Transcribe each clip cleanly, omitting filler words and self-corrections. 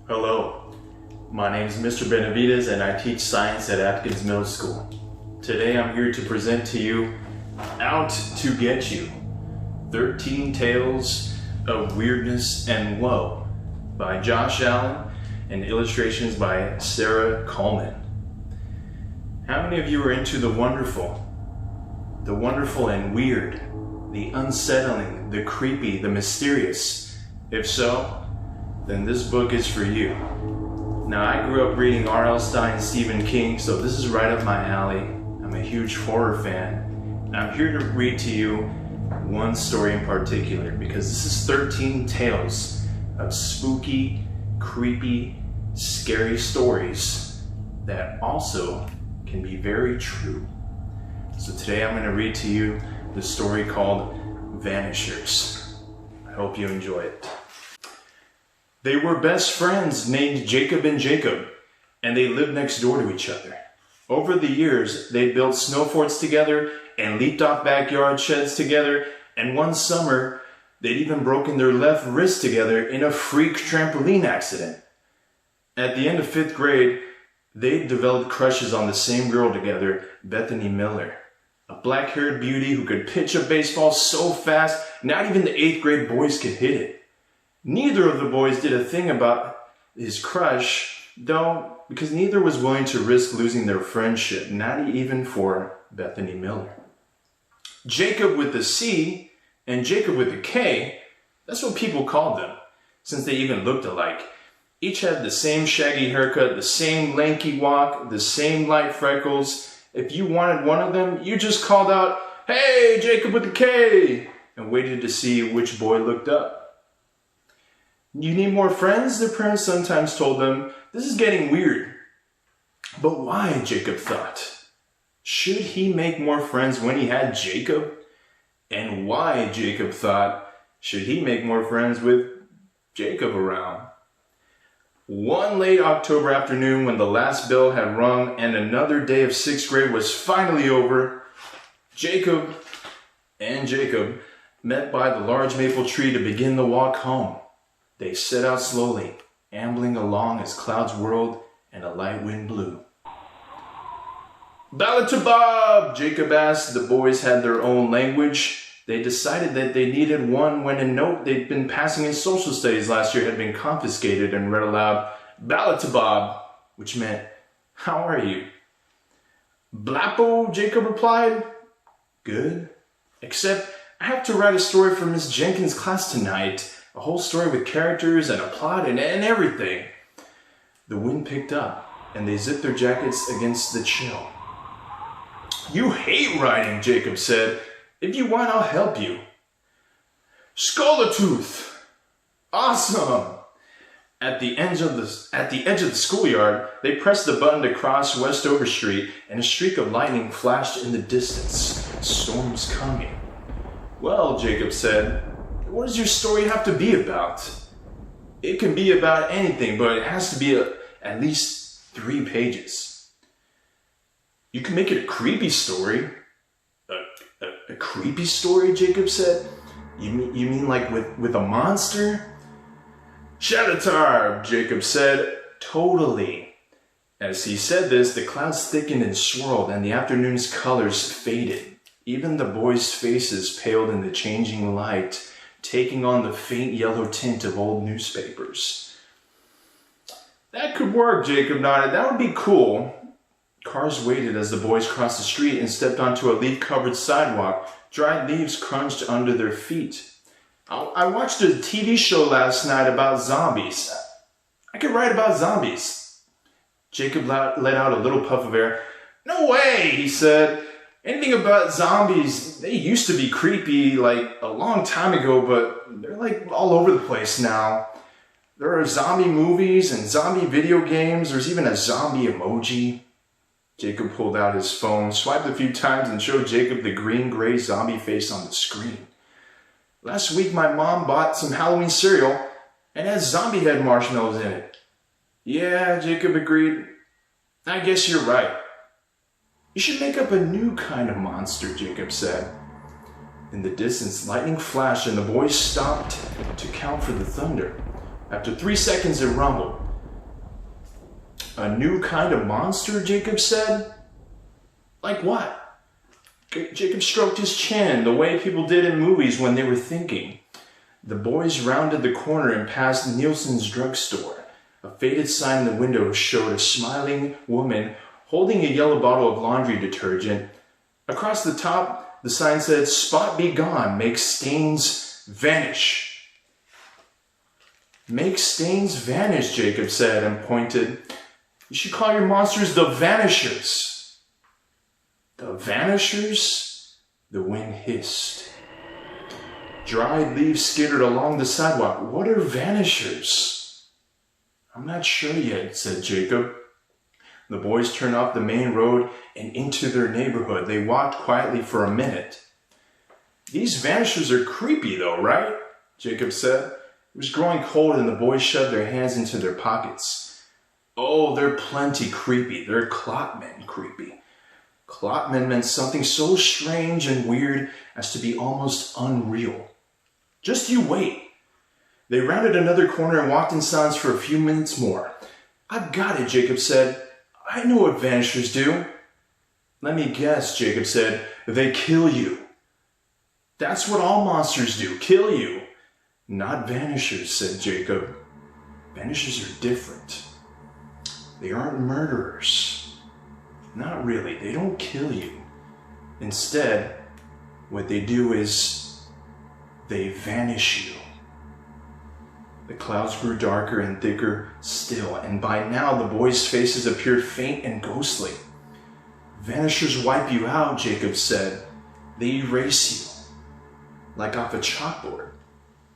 Hello, my name is Mr. Benavides and I teach science at Atkins Middle School. Today I'm here to present to you Out to Get You, 13 Tales of Weirdness and Woe by Josh Allen and illustrations by Sarah Coleman. How many of you are into the wonderful and weird, the unsettling, the creepy, the mysterious? If so, then this book is for you. Now, I grew up reading R.L. Stine and Stephen King, so this is right up my alley. I'm a huge horror fan, and I'm here to read to you one story in particular, because this is 13 tales of spooky, creepy, scary stories that also can be very true. So today I'm going to read to you the story called Vanishers. I hope you enjoy it. They were best friends named Jacob and Jacob, and they lived next door to each other. Over the years, they built snow forts together and leaped off backyard sheds together, and one summer, they'd even broken their left wrist together in a freak trampoline accident. At the end of 5th grade, they developed crushes on the same girl together, Bethany Miller, a black-haired beauty who could pitch a baseball so fast, not even the 8th grade boys could hit it. Neither of the boys did a thing about his crush, though, because neither was willing to risk losing their friendship, not even for Bethany Miller. Jacob with the C and Jacob with the K, that's what people called them, since they even looked alike. Each had the same shaggy haircut, the same lanky walk, the same light freckles. If you wanted one of them, you just called out, "Hey, Jacob with the K," and waited to see which boy looked up. "You need more friends?" their parents sometimes told them. "This is getting weird." But why, Jacob thought. Should he make more friends when he had Jacob? And why, Jacob thought, should he make more friends with Jacob around? One late October afternoon, when the last bell had rung and another day of 6th grade was finally over, Jacob and Jacob met by the large maple tree to begin the walk home. They set out slowly, ambling along as clouds whirled and a light wind blew. "Balatabab," Jacob asked. The boys had their own language. They decided that they needed one when a note they'd been passing in social studies last year had been confiscated and read aloud, "Balatabab," which meant, "How are you?" "Blapo," Jacob replied. "Good. Except I have to write a story for Miss Jenkins' class tonight. A whole story with characters and a plot and everything." The wind picked up, and they zipped their jackets against the chill. "You hate writing," Jacob said. "If you want, I'll help you." "Scholatooth!" "Awesome!" At the edge of the schoolyard, they pressed the button to cross Westover Street, and a streak of lightning flashed in the distance. "Storm's coming." "Well," Jacob said, "what does your story have to be about?" "It can be about anything, but it has to be at least 3 pages." "You can make it a creepy story." A creepy story?" Jacob said. You mean like with a monster?" "Shadatar," Jacob said. "Totally." As he said this, the clouds thickened and swirled, and the afternoon's colors faded. Even the boys' faces paled in the changing light, taking on the faint yellow tint of old newspapers. "That could work," Jacob nodded. "That would be cool." Cars waited as the boys crossed the street and stepped onto a leaf-covered sidewalk. Dried leaves crunched under their feet. I watched a TV show last night about zombies. I could write about zombies." Jacob let out a little puff of air. "No way," he said. "Anything about zombies, they used to be creepy like a long time ago, but they're like all over the place now. There are zombie movies and zombie video games. There's even a zombie emoji." Jacob pulled out his phone, swiped a few times, and showed Jacob the green-gray zombie face on the screen. "Last week my mom bought some Halloween cereal and had zombie head marshmallows in it." "Yeah," Jacob agreed. "I guess you're right." "You should make up a new kind of monster," Jacob said. In the distance, lightning flashed and the boys stopped to count for the thunder. After 3 seconds, it rumbled. A new kind of monster, Jacob said. Like what? Jacob stroked his chin, the way people did in movies when they were thinking. The boys rounded the corner and passed Nielsen's drugstore. A faded sign in the window showed a smiling woman holding a yellow bottle of laundry detergent. Across the top, the sign said, "Spot be gone, make stains vanish." Make stains vanish, Jacob said and pointed. You should call your monsters the Vanishers. The Vanishers? The wind hissed. Dried leaves skittered along the sidewalk. What are Vanishers? I'm not sure yet, said Jacob. The boys turned off the main road and into their neighborhood. They walked quietly for a minute. These Vanishers are creepy though, right? Jacob said. It was growing cold and the boys shoved their hands into their pockets. Oh, they're plenty creepy. They're Klotmen creepy. Klotmen meant something so strange and weird as to be almost unreal. Just you wait. They rounded another corner and walked in silence for a few minutes more. I've got it, Jacob said. I know what Vanishers do. Let me guess, Jacob said. They kill you. That's what all monsters do, kill you. Not Vanishers, said Jacob. Vanishers are different. They aren't murderers. Not really, they don't kill you. Instead, what they do is they vanish you. The clouds grew darker and thicker still, and by now the boys' faces appeared faint and ghostly. Vanishers wipe you out, Jacob said. They erase you, like off a chalkboard.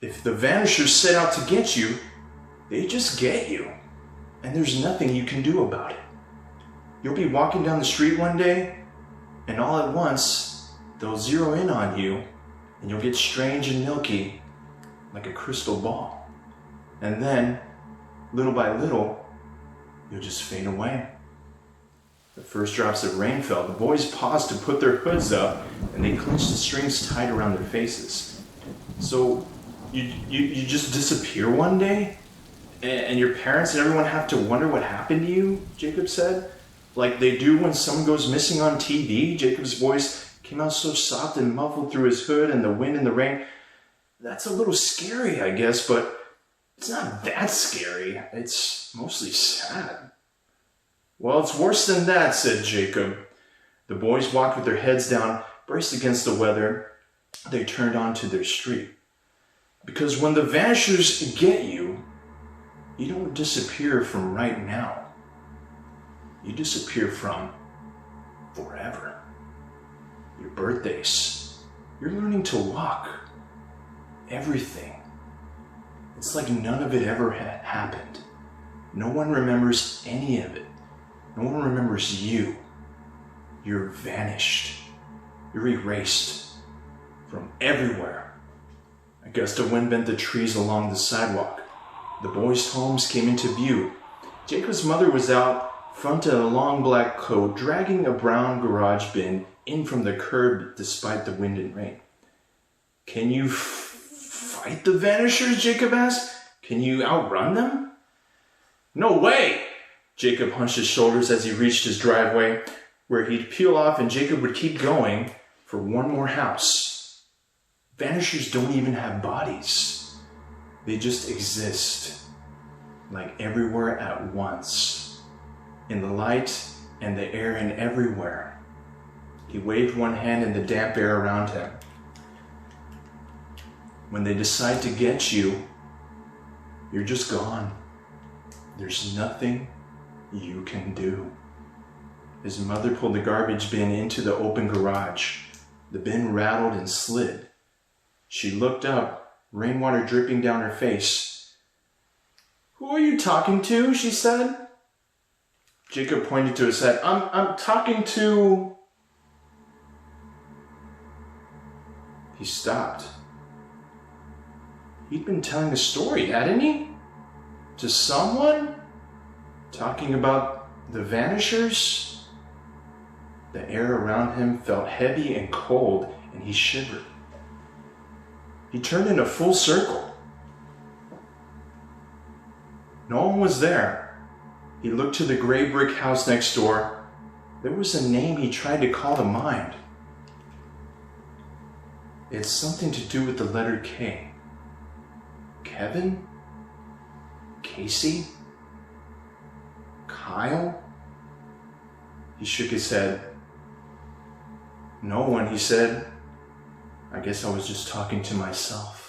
If the Vanishers set out to get you, they just get you, and there's nothing you can do about it. You'll be walking down the street one day, and all at once, they'll zero in on you, and you'll get strange and milky, like a crystal ball. And then, little by little, you'll just fade away. The first drops of rain fell. The boys paused to put their hoods up, and they clenched the strings tied around their faces. So, you just disappear one day? And your parents and everyone have to wonder what happened to you? Jacob said. Like they do when someone goes missing on TV? Jacob's voice came out so soft and muffled through his hood and the wind and the rain. That's a little scary, I guess, but it's not that scary. It's mostly sad. Well, it's worse than that, said Jacob. The boys walked with their heads down, braced against the weather. They turned onto their street. Because when the Vanishers get you, you don't disappear from right now. You disappear from forever. Your birthdays. You're learning to walk. Everything. It's like none of it ever happened. No one remembers any of it. No one remembers you. You're vanished. You're erased from everywhere. A gust of wind bent the trees along the sidewalk. The boys' homes came into view. Jacob's mother was out front in a long black coat, dragging a brown garage bin in from the curb despite the wind and rain. Can you fight the Vanishers? Jacob asked. Can you outrun them? No way! Jacob hunched his shoulders as he reached his driveway, where he'd peel off and Jacob would keep going for one more house. Vanishers don't even have bodies. They just exist, like everywhere at once, in the light and the air and everywhere. He waved one hand in the damp air around him. When they decide to get you, you're just gone. There's nothing you can do. His mother pulled the garbage bin into the open garage. The bin rattled and slid. She looked up, rainwater dripping down her face. Who are you talking to? She said. Jacob pointed to his head. I'm talking to... He stopped. He'd been telling a story, hadn't he? To someone? Talking about the Vanishers? The air around him felt heavy and cold, and he shivered. He turned in a full circle. No one was there. He looked to the gray brick house next door. There was a name he tried to call to mind. It's something to do with the letter K. Kevin? Casey? Kyle? He shook his head. No one, he said. I guess I was just talking to myself.